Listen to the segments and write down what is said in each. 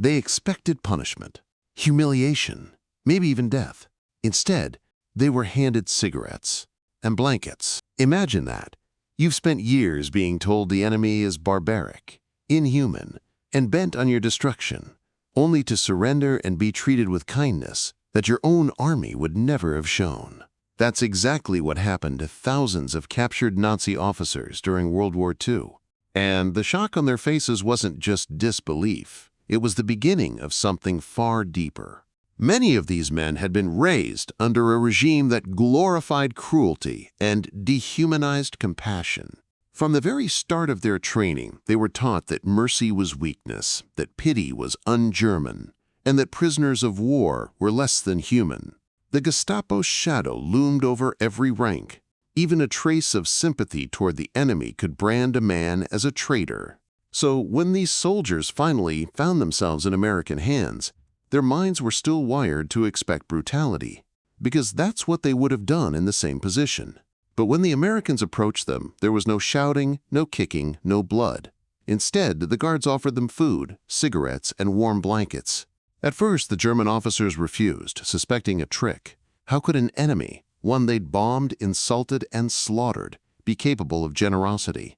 They expected punishment, humiliation, maybe even death. Instead, they were handed cigarettes and blankets. Imagine that. You've spent years being told the enemy is barbaric, inhuman, and bent on your destruction, only to surrender and be treated with kindness that your own army would never have shown. That's exactly what happened to thousands of captured Nazi officers during World War II. And the shock on their faces wasn't just disbelief. It was the beginning of something far deeper. Many of these men had been raised under a regime that glorified cruelty and dehumanized compassion. From the very start of their training, they were taught that mercy was weakness, that pity was un-German, and that prisoners of war were less than human. The Gestapo's shadow loomed over every rank. Even a trace of sympathy toward the enemy could brand a man as a traitor. So when these soldiers finally found themselves in American hands, their minds were still wired to expect brutality, because that's what they would have done in the same position. But when the Americans approached them, there was no shouting, no kicking, no blood. Instead, the guards offered them food, cigarettes, and warm blankets. At first, the German officers refused, suspecting a trick. How could an enemy, one they'd bombed, insulted, and slaughtered, be capable of generosity?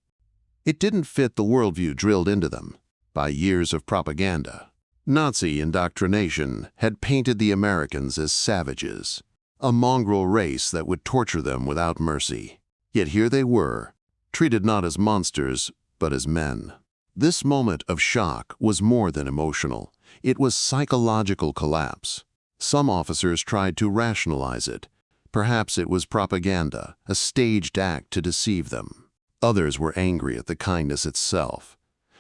It didn't fit the worldview drilled into them by years of propaganda. Nazi indoctrination had painted the Americans as savages, a mongrel race that would torture them without mercy. Yet here they were, treated not as monsters, but as men. This moment of shock was more than emotional. It was psychological collapse. Some officers tried to rationalize it. Perhaps it was propaganda, a staged act to deceive them. Others were angry at the kindness itself.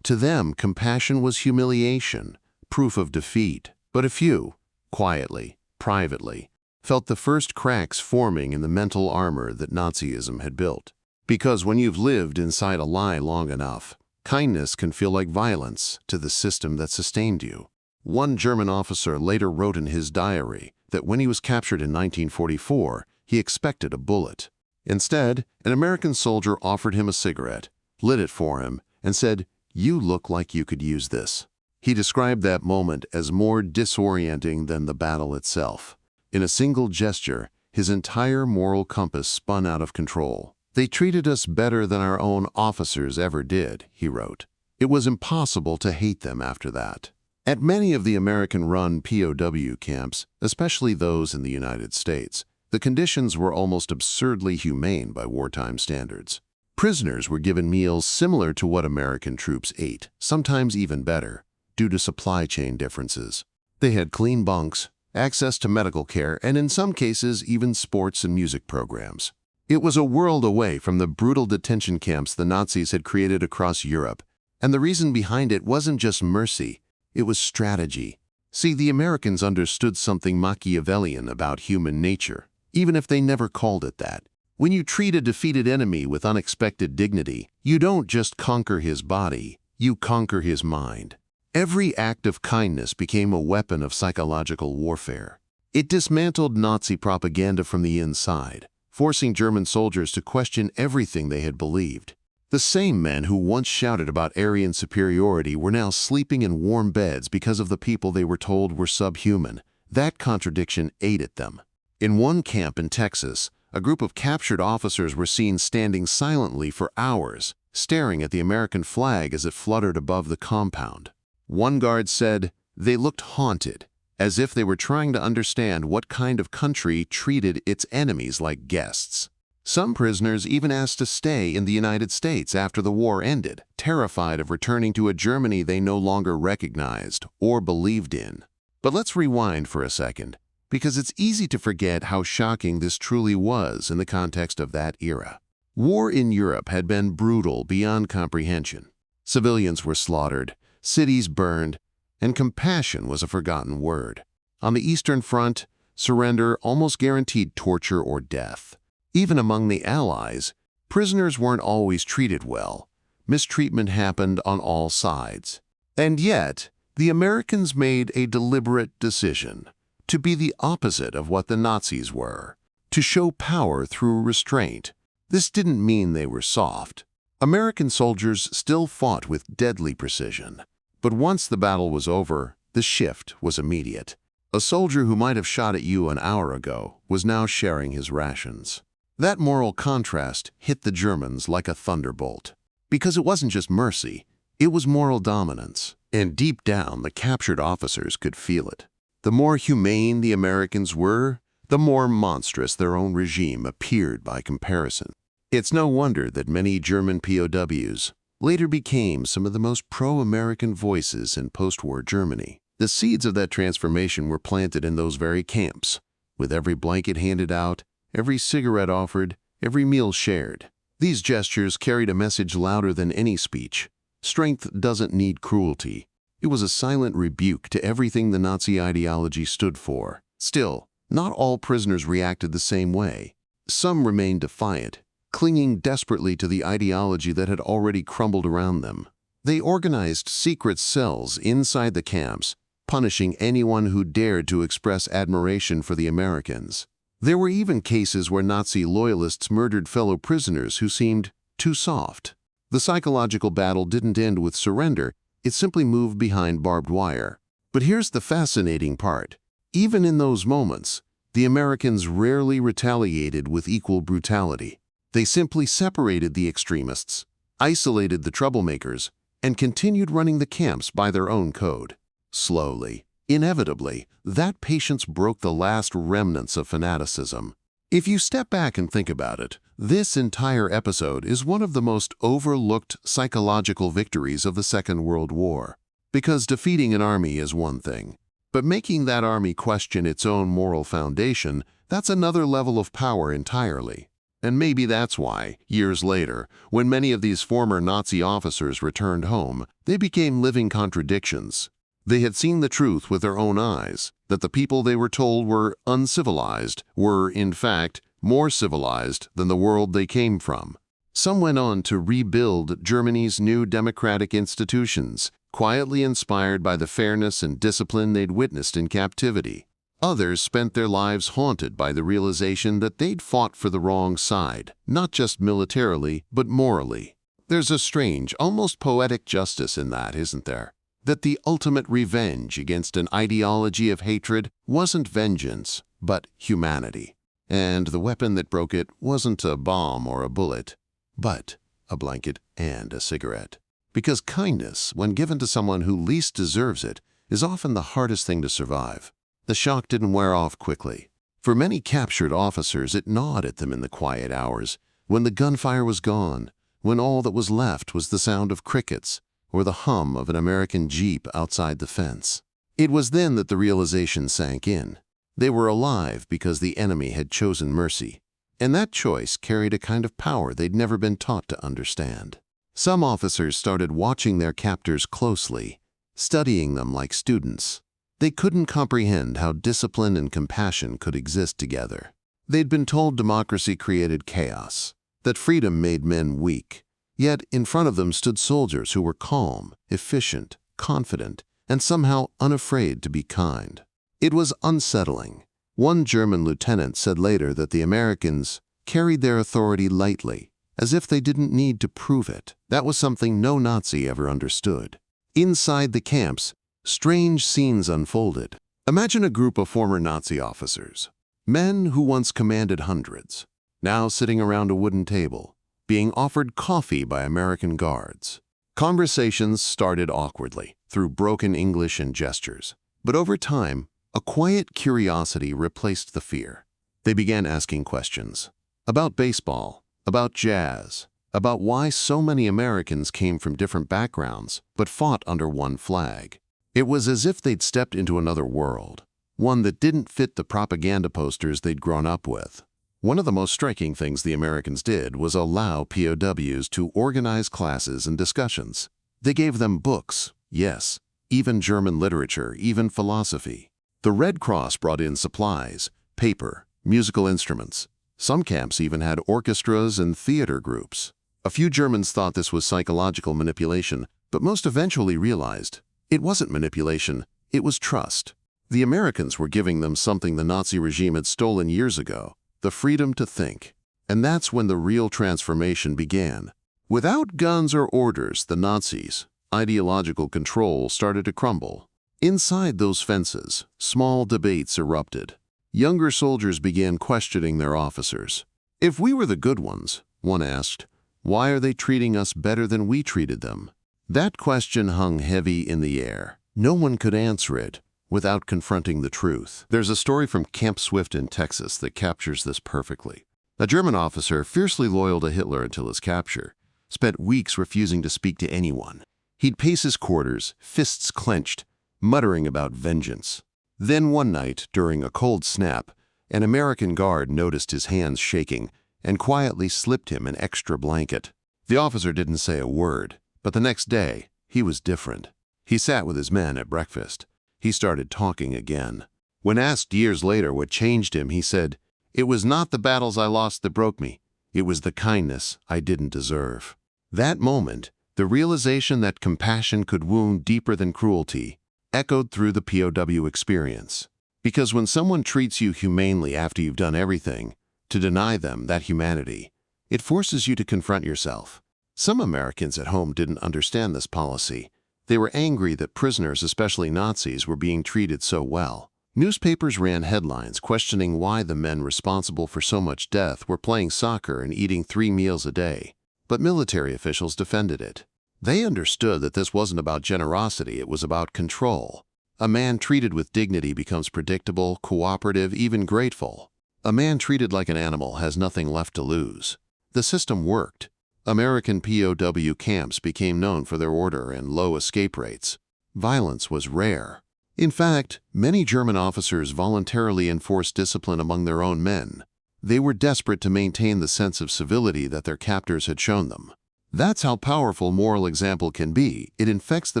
To them, compassion was humiliation, proof of defeat. But a few, quietly, privately, felt the first cracks forming in the mental armor that Nazism had built. Because when you've lived inside a lie long enough, kindness can feel like violence to the system that sustained you. One German officer later wrote in his diary that when he was captured in 1944, he expected a bullet. Instead, an American soldier offered him a cigarette, lit it for him, and said, "You look like you could use this." He described that moment as more disorienting than the battle itself. In a single gesture, his entire moral compass spun out of control. "They treated us better than our own officers ever did," he wrote. It was impossible to hate them after that. At many of the American-run POW camps, especially those in the United States, the conditions were almost absurdly humane by wartime standards. Prisoners were given meals similar to what American troops ate, sometimes even better, due to supply chain differences. They had clean bunks, access to medical care, and in some cases even sports and music programs. It was a world away from the brutal detention camps the Nazis had created across Europe, and the reason behind it wasn't just mercy, it was strategy. See, the Americans understood something Machiavellian about human nature, even if they never called it that. When you treat a defeated enemy with unexpected dignity, you don't just conquer his body, you conquer his mind. Every act of kindness became a weapon of psychological warfare. It dismantled Nazi propaganda from the inside, forcing German soldiers to question everything they had believed. The same men who once shouted about Aryan superiority were now sleeping in warm beds because of the people they were told were subhuman. That contradiction ate at them. In one camp in Texas, a group of captured officers were seen standing silently for hours, staring at the American flag as it fluttered above the compound. One guard said, "They looked haunted, as if they were trying to understand what kind of country treated its enemies like guests." Some prisoners even asked to stay in the United States after the war ended, terrified of returning to a Germany they no longer recognized or believed in. But let's rewind for a second, because it's easy to forget how shocking this truly was in the context of that era. War in Europe had been brutal beyond comprehension. Civilians were slaughtered, cities burned, and compassion was a forgotten word. On the Eastern Front, surrender almost guaranteed torture or death. Even among the Allies, prisoners weren't always treated well. Mistreatment happened on all sides. And yet, the Americans made a deliberate decision to be the opposite of what the Nazis were, to show power through restraint. This didn't mean they were soft. American soldiers still fought with deadly precision. But once the battle was over, The shift was immediate. A soldier who might have shot at you an hour ago was now sharing his rations. That moral contrast hit the Germans like a thunderbolt. Because it wasn't just mercy, it was moral dominance. And deep down, the captured officers could feel it. The more humane the Americans were, the more monstrous their own regime appeared by comparison. It's no wonder that many German POWs later became some of the most pro-American voices in post-war Germany. The seeds of that transformation were planted in those very camps, with every blanket handed out, every cigarette offered, every meal shared. These gestures carried a message louder than any speech. Strength doesn't need cruelty. It was a silent rebuke to everything the Nazi ideology stood for. Still, not all prisoners reacted the same way. Some remained defiant, clinging desperately to the ideology that had already crumbled around them. They organized secret cells inside the camps, punishing anyone who dared to express admiration for the Americans. There were even cases where Nazi loyalists murdered fellow prisoners who seemed too soft. The psychological battle didn't end with surrender, it simply moved behind barbed wire. But here's the fascinating part. Even in those moments, the Americans rarely retaliated with equal brutality. They simply separated the extremists, isolated the troublemakers, and continued running the camps by their own code. Slowly, inevitably, that patience broke the last remnants of fanaticism. If you step back and think about it, this entire episode is one of the most overlooked psychological victories of the Second World War. Because defeating an army is one thing, but making that army question its own moral foundation, that's another level of power entirely. And maybe that's why, years later, when many of these former Nazi officers returned home, they became living contradictions. They had seen the truth with their own eyes, that the people they were told were uncivilized were, in fact, more civilized than the world they came from. Some went on to rebuild Germany's new democratic institutions, quietly inspired by the fairness and discipline they'd witnessed in captivity. Others spent their lives haunted by the realization that they'd fought for the wrong side, not just militarily, but morally. There's a strange, almost poetic justice in that, isn't there? That the ultimate revenge against an ideology of hatred wasn't vengeance, but humanity. And the weapon that broke it wasn't a bomb or a bullet, but a blanket and a cigarette. Because kindness, when given to someone who least deserves it, is often the hardest thing to survive. The shock didn't wear off quickly. For many captured officers, it gnawed at them in the quiet hours, when the gunfire was gone, when all that was left was the sound of crickets, or the hum of an American Jeep outside the fence. It was then that the realization sank in. They were alive because the enemy had chosen mercy, and that choice carried a kind of power they'd never been taught to understand. Some officers started watching their captors closely, studying them like students. They couldn't comprehend how discipline and compassion could exist together. They'd been told democracy created chaos, that freedom made men weak. Yet in front of them stood soldiers who were calm, efficient, confident, and somehow unafraid to be kind. It was unsettling. One German lieutenant said later that the Americans carried their authority lightly, as if they didn't need to prove it. That was something no Nazi ever understood. Inside the camps, strange scenes unfolded. Imagine a group of former Nazi officers, men who once commanded hundreds, now sitting around a wooden table, being offered coffee by American guards. Conversations started awkwardly, through broken English and gestures. But over time, a quiet curiosity replaced the fear. They began asking questions about baseball, about jazz, about why so many Americans came from different backgrounds but fought under one flag. It was as if they'd stepped into another world, one that didn't fit the propaganda posters they'd grown up with. One of the most striking things the Americans did was allow POWs to organize classes and discussions. They gave them books, yes, even German literature, even philosophy. The Red Cross brought in supplies, paper, musical instruments. Some camps even had orchestras and theater groups. A few Germans thought this was psychological manipulation, but most eventually realized it wasn't manipulation, it was trust. The Americans were giving them something the Nazi regime had stolen years ago, the freedom to think. And that's when the real transformation began. Without guns or orders, the Nazis' ideological control started to crumble. Inside those fences, small debates erupted. Younger soldiers began questioning their officers. "If we were the good ones," one asked, "why are they treating us better than we treated them?" That question hung heavy in the air. No one could answer it without confronting the truth. There's a story from Camp Swift in Texas that captures this perfectly. A German officer, fiercely loyal to Hitler until his capture, spent weeks refusing to speak to anyone. He'd pace his quarters, fists clenched, muttering about vengeance. Then one night, during a cold snap, an American guard noticed his hands shaking and quietly slipped him an extra blanket. The officer didn't say a word, but the next day, he was different. He sat with his men at breakfast. He started talking again. When asked years later what changed him, he said, "It was not the battles I lost that broke me. It was the kindness I didn't deserve." That moment, the realization that compassion could wound deeper than cruelty, echoed through the POW experience. Because when someone treats you humanely after you've done everything, to deny them that humanity, it forces you to confront yourself. Some Americans at home didn't understand this policy. They were angry that prisoners, especially Nazis, were being treated so well. Newspapers ran headlines questioning why the men responsible for so much death were playing soccer and eating 3 meals a day. But military officials defended it. They understood that this wasn't about generosity, it was about control. A man treated with dignity becomes predictable, cooperative, even grateful. A man treated like an animal has nothing left to lose. The system worked. American POW camps became known for their order and low escape rates. Violence was rare. In fact, many German officers voluntarily enforced discipline among their own men. They were desperate to maintain the sense of civility that their captors had shown them. That's how powerful moral example can be. It infects the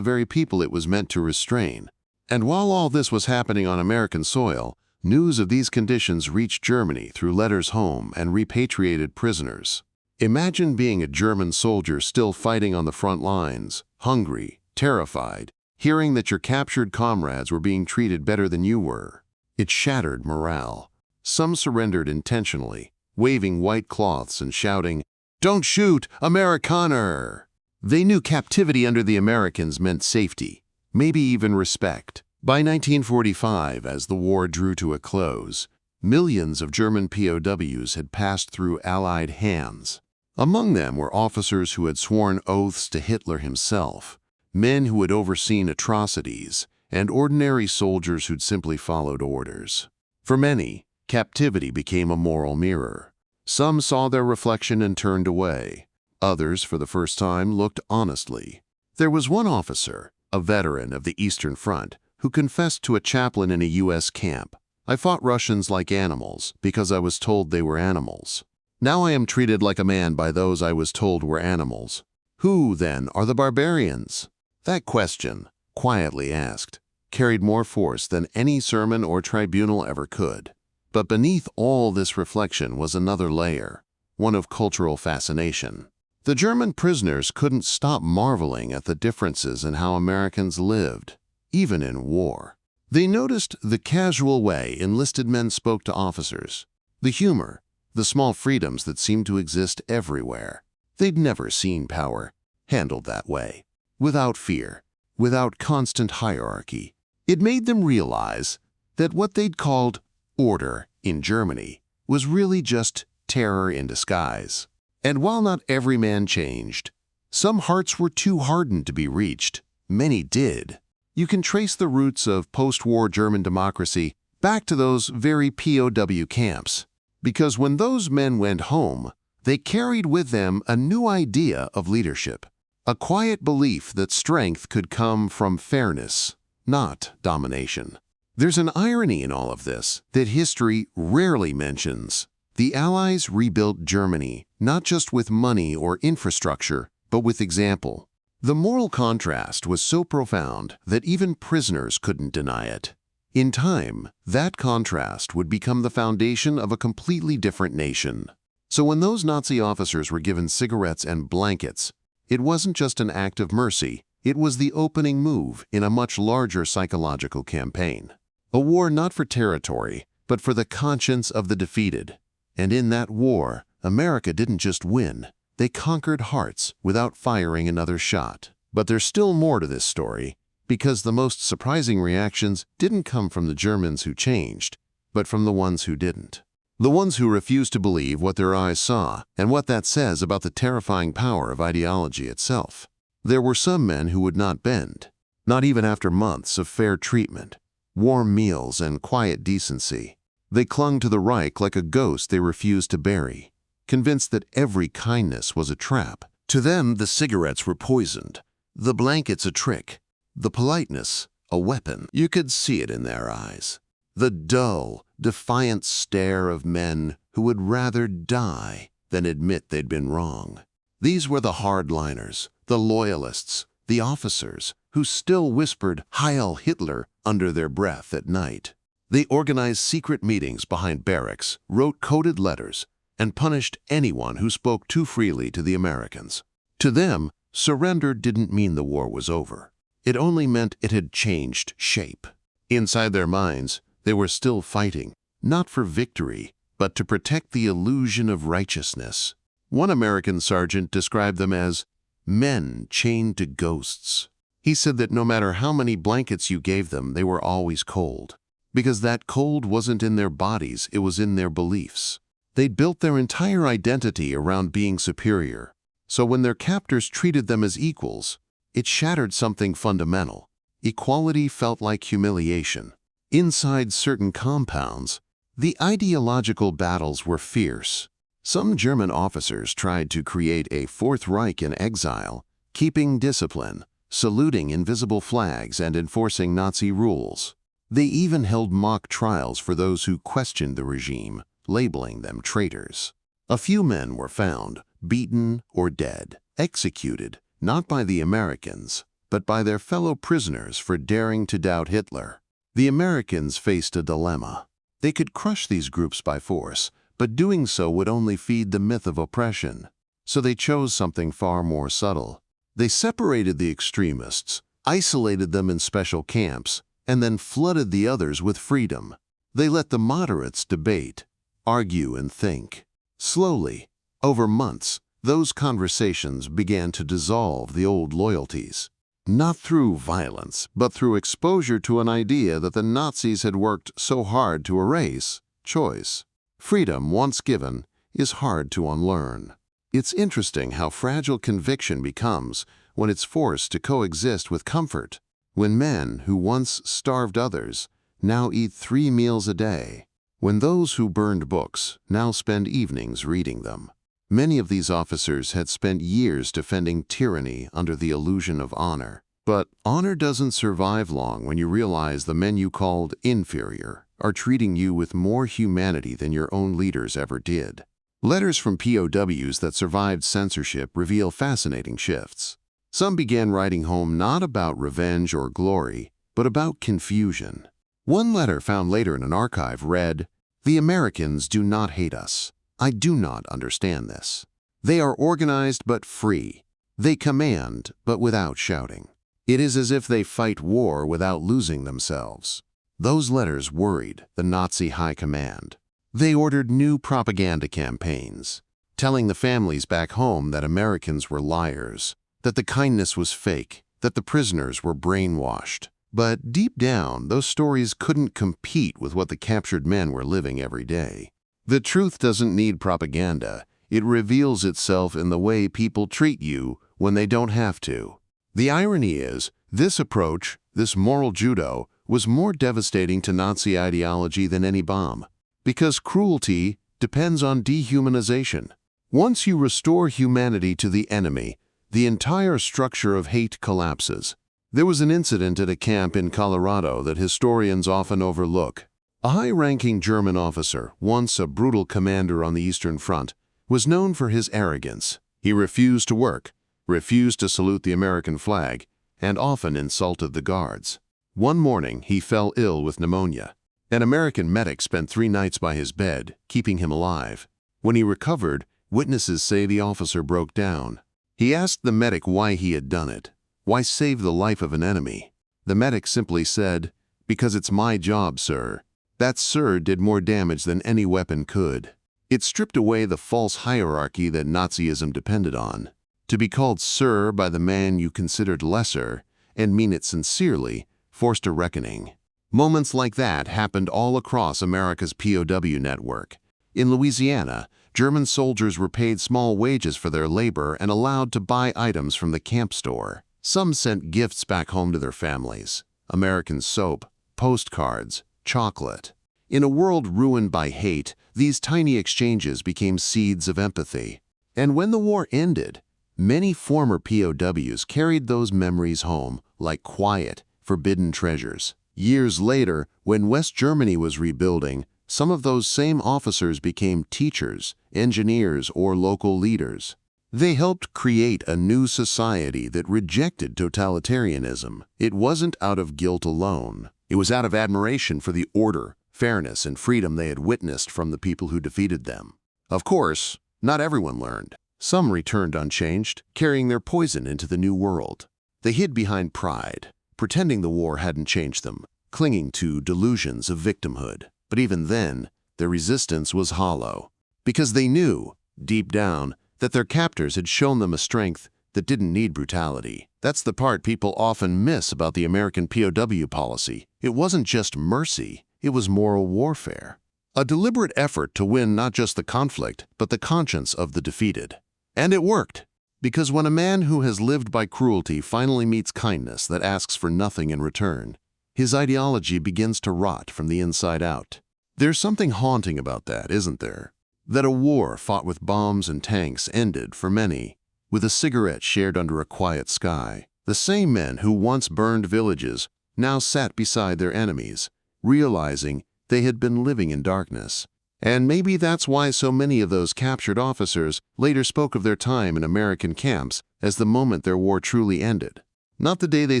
very people it was meant to restrain. And while all this was happening on American soil, news of these conditions reached Germany through letters home and repatriated prisoners. Imagine being a German soldier still fighting on the front lines, hungry, terrified, hearing that your captured comrades were being treated better than you were. It shattered morale. Some surrendered intentionally, waving white cloths and shouting, "Don't shoot, Amerikaner!" They knew captivity under the Americans meant safety, maybe even respect. By 1945, as the war drew to a close, millions of German POWs had passed through Allied hands. Among them were officers who had sworn oaths to Hitler himself, men who had overseen atrocities, and ordinary soldiers who'd simply followed orders. For many, captivity became a moral mirror. Some saw their reflection and turned away. Others, for the first time, looked honestly. There was one officer, a veteran of the Eastern Front, who confessed to a chaplain in a U.S. camp, "I fought Russians like animals because I was told they were animals. Now I am treated like a man by those I was told were animals. Who, then, are the barbarians?" That question, quietly asked, carried more force than any sermon or tribunal ever could. But beneath all this reflection was another layer, one of cultural fascination. The German prisoners couldn't stop marveling at the differences in how Americans lived, even in war. They noticed the casual way enlisted men spoke to officers, the humor, the small freedoms that seemed to exist everywhere. They'd never seen power handled that way, without fear, without constant hierarchy. It made them realize that what they'd called order in Germany was really just terror in disguise. And while not every man changed, some hearts were too hardened to be reached. Many did. You can trace the roots of post-war German democracy back to those very POW camps. Because when those men went home, they carried with them a new idea of leadership, a quiet belief that strength could come from fairness, not domination. There's an irony in all of this that history rarely mentions. The Allies rebuilt Germany, not just with money or infrastructure, but with example. The moral contrast was so profound that even prisoners couldn't deny it. In time, that contrast would become the foundation of a completely different nation. So when those Nazi officers were given cigarettes and blankets, it wasn't just an act of mercy, it was the opening move in a much larger psychological campaign. A war not for territory, but for the conscience of the defeated. And in that war, America didn't just win, they conquered hearts without firing another shot. But there's still more to this story. Because the most surprising reactions didn't come from the Germans who changed, but from the ones who didn't. The ones who refused to believe what their eyes saw and what that says about the terrifying power of ideology itself. There were some men who would not bend, not even after months of fair treatment, warm meals, and quiet decency. They clung to the Reich like a ghost they refused to bury, convinced that every kindness was a trap. To them, the cigarettes were poisoned, the blankets a trick, the politeness a weapon. You could see it in their eyes. The dull, defiant stare of men who would rather die than admit they'd been wrong. These were the hardliners, the loyalists, the officers who still whispered Heil Hitler under their breath at night. They organized secret meetings behind barracks, wrote coded letters, and punished anyone who spoke too freely to the Americans. To them, surrender didn't mean the war was over. It only meant it had changed shape. Inside their minds, they were still fighting, not for victory, but to protect the illusion of righteousness. One American sergeant described them as men chained to ghosts. He said that no matter how many blankets you gave them, they were always cold. Because that cold wasn't in their bodies, it was in their beliefs. They'd built their entire identity around being superior. So when their captors treated them as equals, it shattered something fundamental. Equality felt like humiliation. Inside certain compounds, the ideological battles were fierce. Some German officers tried to create a Fourth Reich in exile, keeping discipline, saluting invisible flags, and enforcing Nazi rules. They even held mock trials for those who questioned the regime, labeling them traitors. A few men were found, beaten or dead, executed, not by the Americans, but by their fellow prisoners for daring to doubt Hitler. The Americans faced a dilemma. They could crush these groups by force, but doing so would only feed the myth of oppression. So they chose something far more subtle. They separated the extremists, isolated them in special camps, and then flooded the others with freedom. They let the moderates debate, argue, and think. Slowly, over months, those conversations began to dissolve the old loyalties. Not through violence, but through exposure to an idea that the Nazis had worked so hard to erase: choice. Freedom, once given, is hard to unlearn. It's interesting how fragile conviction becomes when it's forced to coexist with comfort. When men who once starved others now eat 3 meals a day. When those who burned books now spend evenings reading them. Many of these officers had spent years defending tyranny under the illusion of honor. But honor doesn't survive long when you realize the men you called inferior are treating you with more humanity than your own leaders ever did. Letters from POWs that survived censorship reveal fascinating shifts. Some began writing home not about revenge or glory, but about confusion. One letter found later in an archive read, "The Americans do not hate us. I do not understand this. They are organized but free. They command but without shouting. It is as if they fight war without losing themselves." Those letters worried the Nazi high command. They ordered new propaganda campaigns, telling the families back home that Americans were liars, that the kindness was fake, that the prisoners were brainwashed. But deep down, those stories couldn't compete with what the captured men were living every day. The truth doesn't need propaganda. It reveals itself in the way people treat you when they don't have to. The irony is, this approach, this moral judo, was more devastating to Nazi ideology than any bomb. Because cruelty depends on dehumanization. Once you restore humanity to the enemy, the entire structure of hate collapses. There was an incident at a camp in Colorado that historians often overlook. A high-ranking German officer, once a brutal commander on the Eastern Front, was known for his arrogance. He refused to work, refused to salute the American flag, and often insulted the guards. One morning, he fell ill with pneumonia. An American medic spent 3 nights by his bed, keeping him alive. When he recovered, witnesses say the officer broke down. He asked the medic why he had done it. Why save the life of an enemy? The medic simply said, "Because it's my job, sir." That "sir" did more damage than any weapon could. It stripped away the false hierarchy that Nazism depended on. To be called sir by the man you considered lesser and mean it sincerely, forced a reckoning. Moments like that happened all across America's POW network. In Louisiana, German soldiers were paid small wages for their labor and allowed to buy items from the camp store. Some sent gifts back home to their families: American soap, postcards, chocolate. In a world ruined by hate, these tiny exchanges became seeds of empathy. And when the war ended, many former POWs carried those memories home like quiet, forbidden treasures. Years later, when West Germany was rebuilding, some of those same officers became teachers, engineers, or local leaders. They helped create a new society that rejected totalitarianism. It wasn't out of guilt alone. It was out of admiration for the order, fairness, and freedom they had witnessed from the people who defeated them. Of course, not everyone learned. Some returned unchanged, carrying their poison into the new world. They hid behind pride, pretending the war hadn't changed them, clinging to delusions of victimhood. But even then, their resistance was hollow, because they knew, deep down, that their captors had shown them a strength that didn't need brutality. That's the part people often miss about the American POW policy. It wasn't just mercy, it was moral warfare. A deliberate effort to win not just the conflict, but the conscience of the defeated. And it worked, because when a man who has lived by cruelty finally meets kindness that asks for nothing in return, his ideology begins to rot from the inside out. There's something haunting about that, isn't there? That a war fought with bombs and tanks ended, for many, with a cigarette shared under a quiet sky. The same men who once burned villages now sat beside their enemies, realizing they had been living in darkness. And maybe that's why so many of those captured officers later spoke of their time in American camps as the moment their war truly ended. Not the day they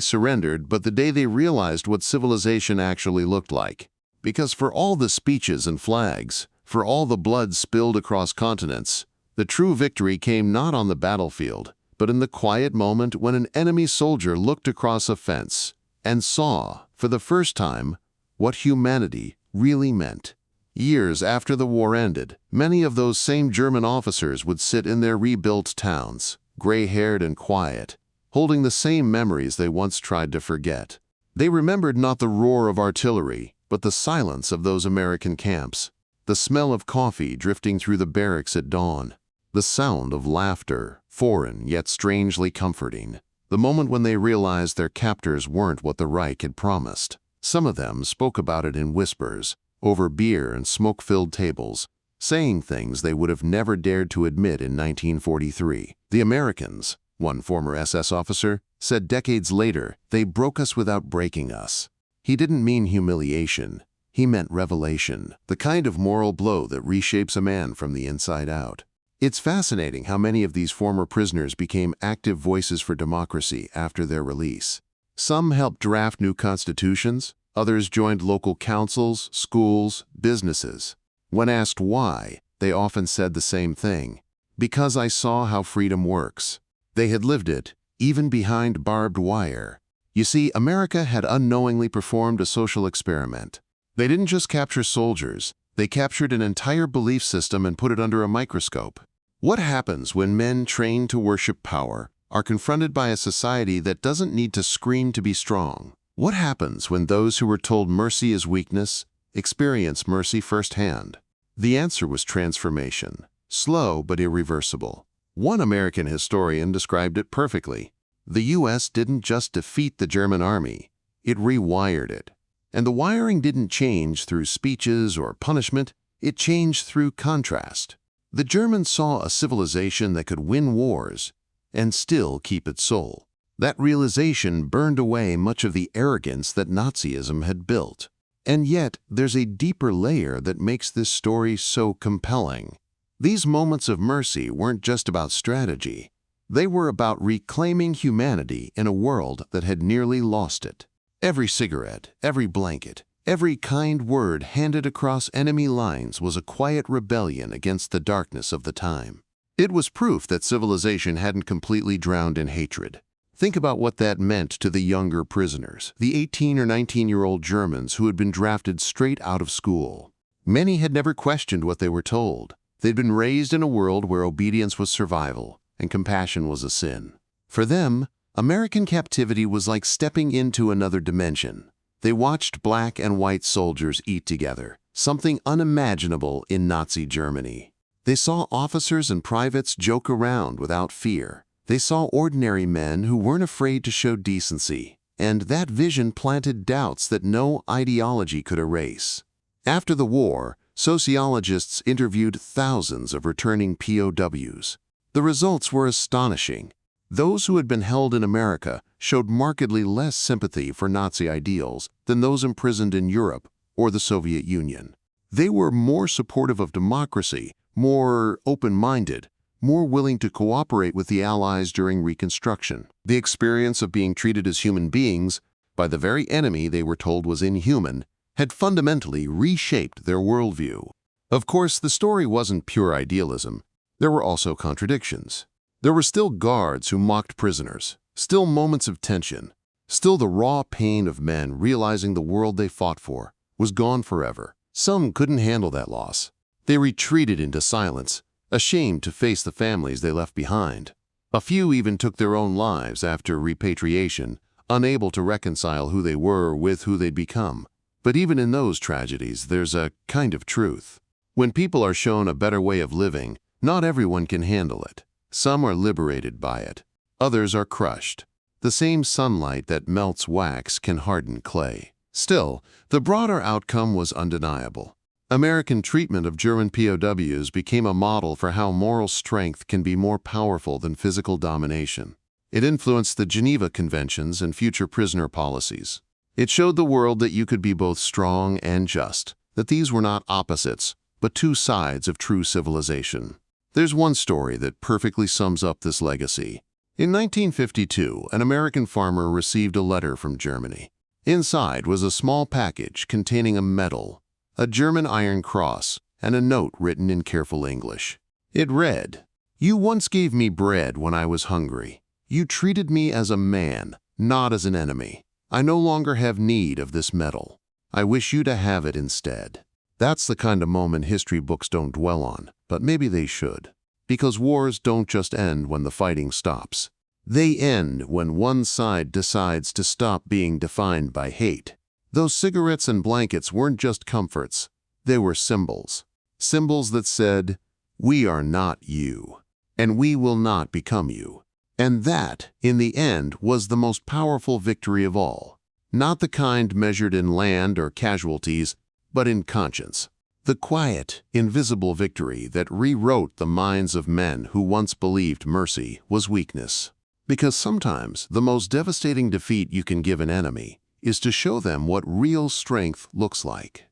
surrendered, but the day they realized what civilization actually looked like. Because for all the speeches and flags, for all the blood spilled across continents, the true victory came not on the battlefield, but in the quiet moment when an enemy soldier looked across a fence and saw, for the first time, what humanity really meant. Years after the war ended, many of those same German officers would sit in their rebuilt towns, gray-haired and quiet, holding the same memories they once tried to forget. They remembered not the roar of artillery, but the silence of those American camps, the smell of coffee drifting through the barracks at dawn, the sound of laughter, foreign yet strangely comforting, the moment when they realized their captors weren't what the Reich had promised. Some of them spoke about it in whispers, over beer and smoke-filled tables, saying things they would have never dared to admit in 1943. The Americans, one former SS officer, said decades later, they broke us without breaking us. He didn't mean humiliation. He meant revelation, the kind of moral blow that reshapes a man from the inside out. It's fascinating how many of these former prisoners became active voices for democracy after their release. Some helped draft new constitutions, others joined local councils, schools, businesses. When asked why, they often said the same thing: because I saw how freedom works. They had lived it, even behind barbed wire. You see, America had unknowingly performed a social experiment. They didn't just capture soldiers, they captured an entire belief system and put it under a microscope. What happens when men trained to worship power are confronted by a society that doesn't need to scream to be strong? What happens when those who were told mercy is weakness experience mercy firsthand? The answer was transformation, slow but irreversible. One American historian described it perfectly. The U.S. didn't just defeat the German army, it rewired it. And the wiring didn't change through speeches or punishment, it changed through contrast. The Germans saw a civilization that could win wars and still keep its soul. That realization burned away much of the arrogance that Nazism had built. And yet, there's a deeper layer that makes this story so compelling. These moments of mercy weren't just about strategy. They were about reclaiming humanity in a world that had nearly lost it. Every cigarette, every blanket, every kind word handed across enemy lines was a quiet rebellion against the darkness of the time. It was proof that civilization hadn't completely drowned in hatred. Think about what that meant to the younger prisoners, the 18 or 19-year-old Germans who had been drafted straight out of school. Many had never questioned what they were told. They'd been raised in a world where obedience was survival and compassion was a sin. For them, American captivity was like stepping into another dimension. They watched black and white soldiers eat together, something unimaginable in Nazi Germany. They saw officers and privates joke around without fear. They saw ordinary men who weren't afraid to show decency, and that vision planted doubts that no ideology could erase. After the war, sociologists interviewed thousands of returning POWs. The results were astonishing. Those who had been held in America showed markedly less sympathy for Nazi ideals than those imprisoned in Europe or the Soviet Union. They were more supportive of democracy, more open-minded, more willing to cooperate with the Allies during Reconstruction. The experience of being treated as human beings by the very enemy they were told was inhuman had fundamentally reshaped their worldview. Of course, the story wasn't pure idealism. There were also contradictions. There were still guards who mocked prisoners, still moments of tension, still the raw pain of men realizing the world they fought for was gone forever. Some couldn't handle that loss. They retreated into silence, ashamed to face the families they left behind. A few even took their own lives after repatriation, unable to reconcile who they were with who they'd become. But even in those tragedies, there's a kind of truth. When people are shown a better way of living, not everyone can handle it. Some are liberated by it. Others are crushed. The same sunlight that melts wax can harden clay. Still, the broader outcome was undeniable. American treatment of German POWs became a model for how moral strength can be more powerful than physical domination. It influenced the Geneva Conventions and future prisoner policies. It showed the world that you could be both strong and just, that these were not opposites, but two sides of true civilization. There's one story that perfectly sums up this legacy. In 1952, an American farmer received a letter from Germany. Inside was a small package containing a medal, a German iron cross, and a note written in careful English. It read, "You once gave me bread when I was hungry. You treated me as a man, not as an enemy. I no longer have need of this medal. I wish you to have it instead." That's the kind of moment history books don't dwell on, but maybe they should. Because wars don't just end when the fighting stops. They end when one side decides to stop being defined by hate. Those cigarettes and blankets weren't just comforts. They were symbols. Symbols that said, "We are not you, and we will not become you." And that, in the end, was the most powerful victory of all. Not the kind measured in land or casualties, but in conscience. The quiet, invisible victory that rewrote the minds of men who once believed mercy was weakness. Because sometimes the most devastating defeat you can give an enemy is to show them what real strength looks like.